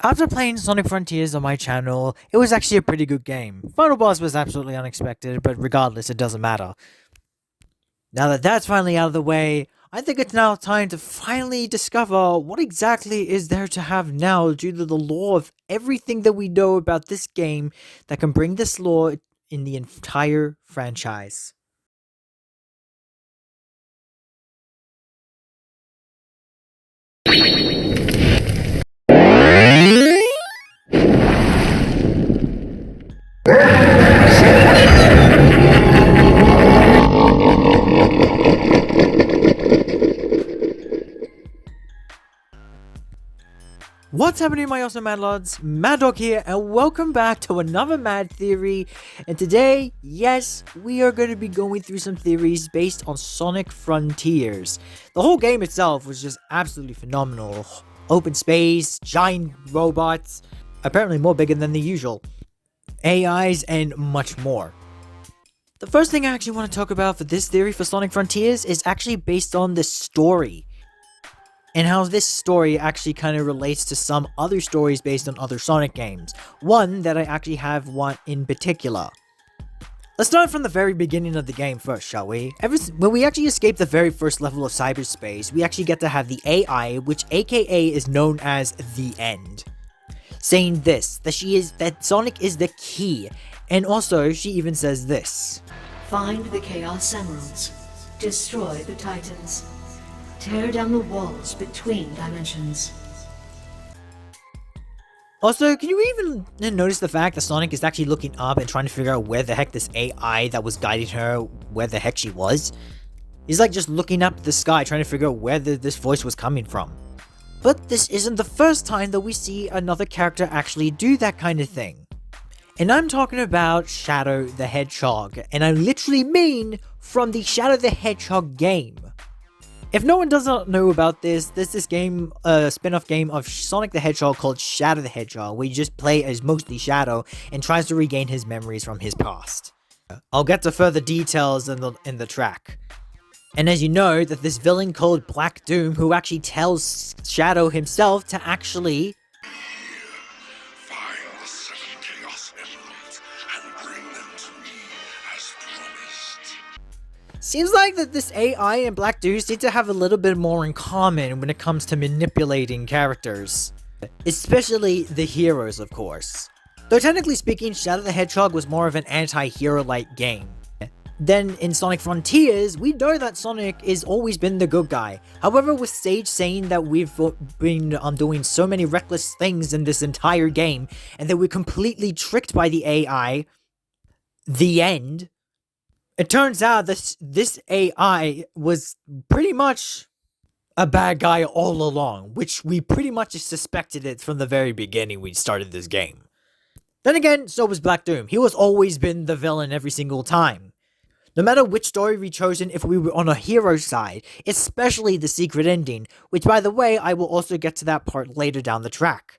After playing Sonic Frontiers on my channel, it was actually a pretty good game. Final boss was absolutely unexpected, but regardless, it doesn't matter. Now that that's finally out of the way, I think it's now time to finally discover what exactly is there to have now due to the lore of everything that we know about this game that can bring this lore in the entire franchise. What's happening, my awesome Mad Lads? Mad Dog here, and welcome back to another Mad Theory. And today, yes, we are going to be going through some theories based on Sonic Frontiers. The whole game itself was just absolutely phenomenal. Open space, giant robots, apparently more bigger than the usual, AIs, and much more. The first thing I actually want to talk about for this theory for Sonic Frontiers is actually based on the story, and how this story actually kind of relates to some other stories based on other Sonic games. One that I actually have one in particular. Let's start from the very beginning of the game first, shall we? When we actually escape the very first level of cyberspace, we actually get to have the AI, which aka is known as the End, saying this, that Sonic is the key, and also she even says this: Find the Chaos Emeralds. Destroy the Titans. Tear down the walls between dimensions. Also, can you even notice the fact that Sonic is actually looking up and trying to figure out where the heck this AI that was guiding her, where the heck she was? He's like just looking up at the sky trying to figure out where this voice was coming from. But this isn't the first time that we see another character actually do that kind of thing. And I'm talking about Shadow the Hedgehog, and I literally mean from the Shadow the Hedgehog game. If no one does not know about this, there's this game, spin-off game of Sonic the Hedgehog called Shadow the Hedgehog, where you just play as mostly Shadow and tries to regain his memories from his past. I'll get to further details in the track. And as you know, that this villain called Black Doom, who actually tells Shadow himself to actually find the 7 Chaos Emeralds and bring them to me as promised. Seems like that this AI and Black Doom seem to have a little bit more in common when it comes to manipulating characters. Especially the heroes, of course. Though technically speaking, Shadow the Hedgehog was more of an anti-hero-like game. Then in Sonic Frontiers, we know that Sonic has always been the good guy. However, with Sage saying that we've been doing so many reckless things in this entire game, and that we're completely tricked by the AI, the End, it turns out that this AI was pretty much a bad guy all along, which we pretty much suspected it from the very beginning we started this game. Then again, so was Black Doom. He was always been the villain every single time. No matter which story we chosen, if we were on a hero side, especially the secret ending, which by the way, I will also get to that part later down the track.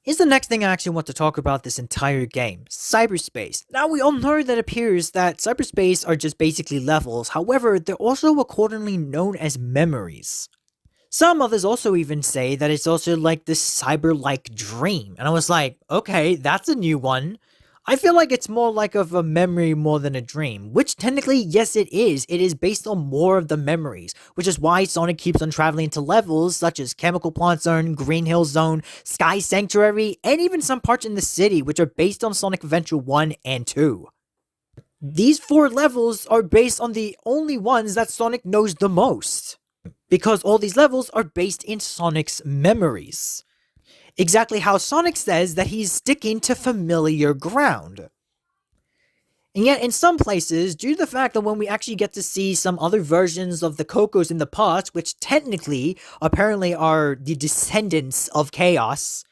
Here's the next thing I actually want to talk about this entire game, cyberspace. Now we all know that it appears that cyberspace are just basically levels, however, they're also accordingly known as memories. Some others also even say that it's also like this cyber-like dream, and I was like, okay, that's a new one. I feel like it's more like of a memory more than a dream, which technically, yes it is. It is based on more of the memories, which is why Sonic keeps on traveling to levels such as Chemical Plant Zone, Green Hill Zone, Sky Sanctuary, and even some parts in the city which are based on Sonic Adventure 1 and 2. These 4 levels are based on the only ones that Sonic knows the most, because all these levels are based in Sonic's memories. Exactly how Sonic says that he's sticking to familiar ground. And yet in some places, due to the fact that when we actually get to see some other versions of the Cocos in the past, which technically apparently are the descendants of Chaos,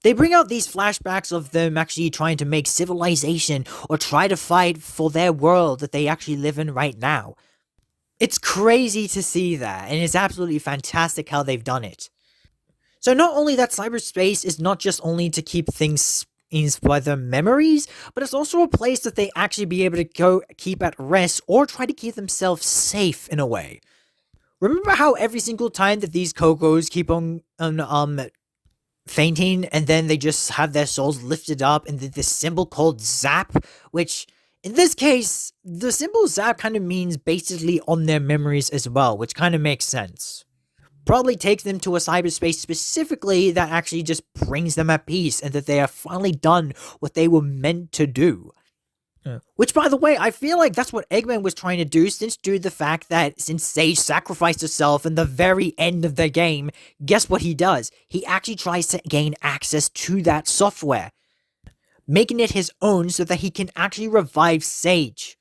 they bring out these flashbacks of them actually trying to make civilization or try to fight for their world that they actually live in right now. It's crazy to see that, and it's absolutely fantastic how they've done it. So not only that cyberspace is not just only to keep things by their memories, but it's also a place that they actually be able to go keep at rest or try to keep themselves safe in a way. Remember how every single time that these Cocos keep on fainting, and then they just have their souls lifted up, and this symbol called Zap, which in this case, the symbol Zap kind of means basically on their memories as well, which kind of makes sense. Probably takes them to a cyberspace specifically that actually just brings them at peace, and that they have finally done what they were meant to do. Which, by the way, I feel like that's what Eggman was trying to do, since due to the fact that since Sage sacrificed herself in the very end of the game, guess what he does? He actually tries to gain access to that software, making it his own so that he can actually revive Sage.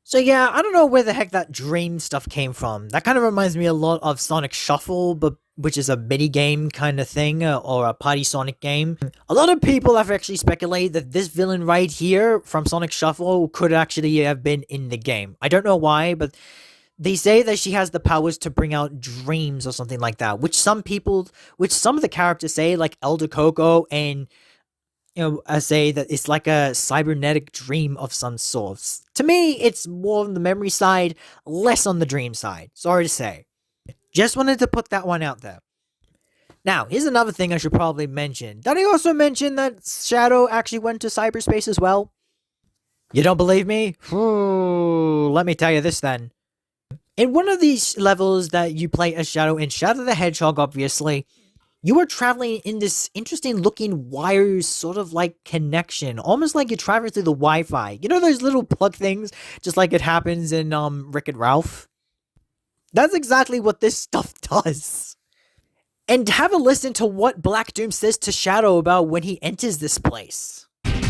So yeah, I don't know where the heck that dream stuff came from. That kind of reminds me a lot of Sonic Shuffle, but which is a mini game kind of thing, or a Party Sonic game. A lot of people have actually speculated that this villain right here from Sonic Shuffle could actually have been in the game. I don't know why, but they say that she has the powers to bring out dreams or something like that, which some of the characters say, like Elder Coco and I say that it's like a cybernetic dream of some sorts. To me, it's more on the memory side, less on the dream side. Sorry to say. Just wanted to put that one out there. Now, here's another thing I should probably mention. Did I also mention that Shadow actually went to cyberspace as well? You don't believe me? Let me tell you this then. In one of these levels that you play as Shadow, in Shadow the Hedgehog, obviously, you are traveling in this interesting looking wire sort of like connection, almost like you're traveling through the Wi-Fi. You know those little plug things, just like it happens in Rick and Ralph? That's exactly what this stuff does. And have a listen to what Black Doom says to Shadow about when he enters this place. Shadow,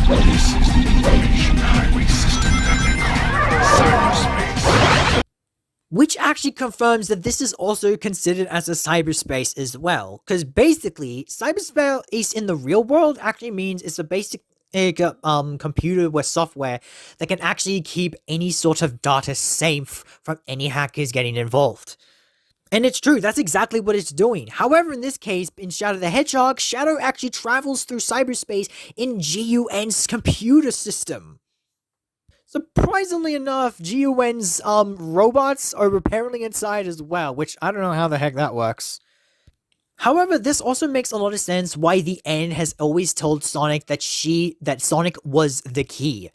this is the information highway system that they call cyberspace. Which actually confirms that this is also considered as a cyberspace as well. Because basically, cyberspace in the real world actually means it's a basic computer with software that can actually keep any sort of data safe from any hackers getting involved. And it's true, that's exactly what it's doing. However, in this case, in Shadow the Hedgehog, Shadow actually travels through cyberspace in GUN's computer system. Surprisingly enough, GUN's robots are apparently inside as well, which I don't know how the heck that works. However, this also makes a lot of sense why the N has always told Sonic that Sonic was the key.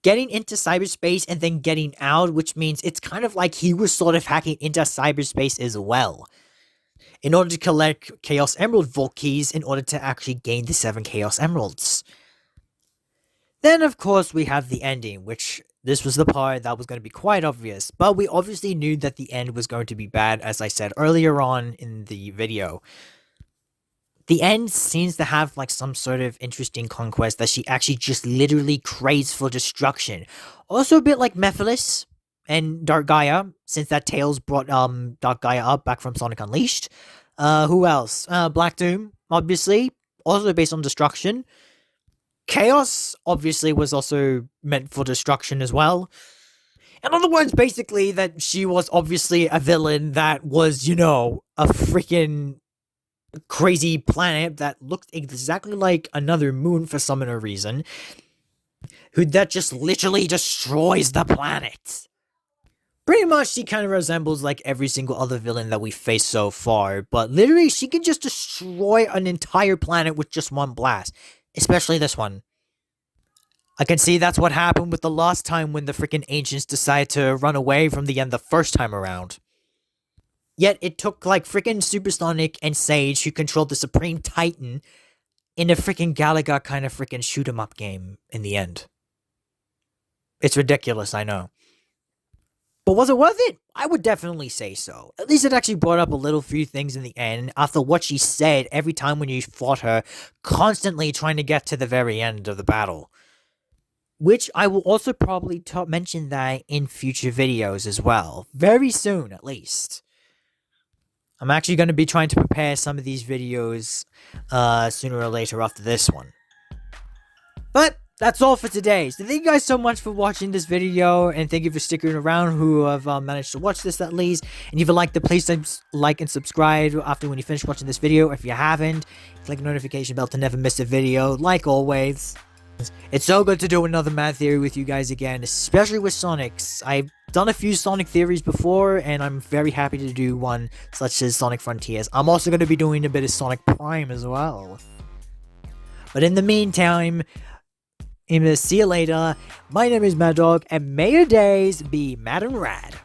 Getting into cyberspace and then getting out, which means it's kind of like he was sort of hacking into cyberspace as well, in order to collect Chaos Emerald Vault keys in order to actually gain the 7 Chaos Emeralds. Then, of course, we have the ending, which this was the part that was going to be quite obvious, but we obviously knew that the end was going to be bad, as I said earlier on in the video. The end seems to have like some sort of interesting conquest that she actually just literally craves for destruction. Also a bit like Mephiles and Dark Gaia, since that Tails brought Dark Gaia up back from Sonic Unleashed. Who else? Black Doom, obviously, also based on destruction. Chaos, obviously, was also meant for destruction as well. In other words, basically, that she was obviously a villain that was, a freaking crazy planet that looked exactly like another moon for some other reason, that just literally destroys the planet. Pretty much, she kind of resembles like every single other villain that we've faced so far, but literally, she can just destroy an entire planet with just one blast. Especially this one. I can see that's what happened with the last time when the freaking ancients decided to run away from the end the first time around. Yet it took like freaking Supersonic and Sage, who controlled the Supreme Titan, in a freaking Galaga kind of freaking shoot 'em up game in the end. It's ridiculous, I know. But was it worth it? I would definitely say so. At least it actually brought up a little few things in the end after what she said every time when you fought her, constantly trying to get to the very end of the battle. Which I will also probably mention that in future videos as well. Very soon, at least. I'm actually going to be trying to prepare some of these videos sooner or later after this one. But that's all for today. So thank you guys so much for watching this video, and thank you for sticking around who have managed to watch this at least. And if you liked it, please like and subscribe after when you finish watching this video. If you haven't, click the notification bell to never miss a video, like always. It's so good to do another Mad Theory with you guys again, especially with Sonic's. I done a few Sonic theories before, and I'm very happy to do one such as Sonic Frontiers. I'm also going to be doing a bit of Sonic Prime as well. But in the meantime, see you later. My name is Mad Dog, and may your days be mad and rad.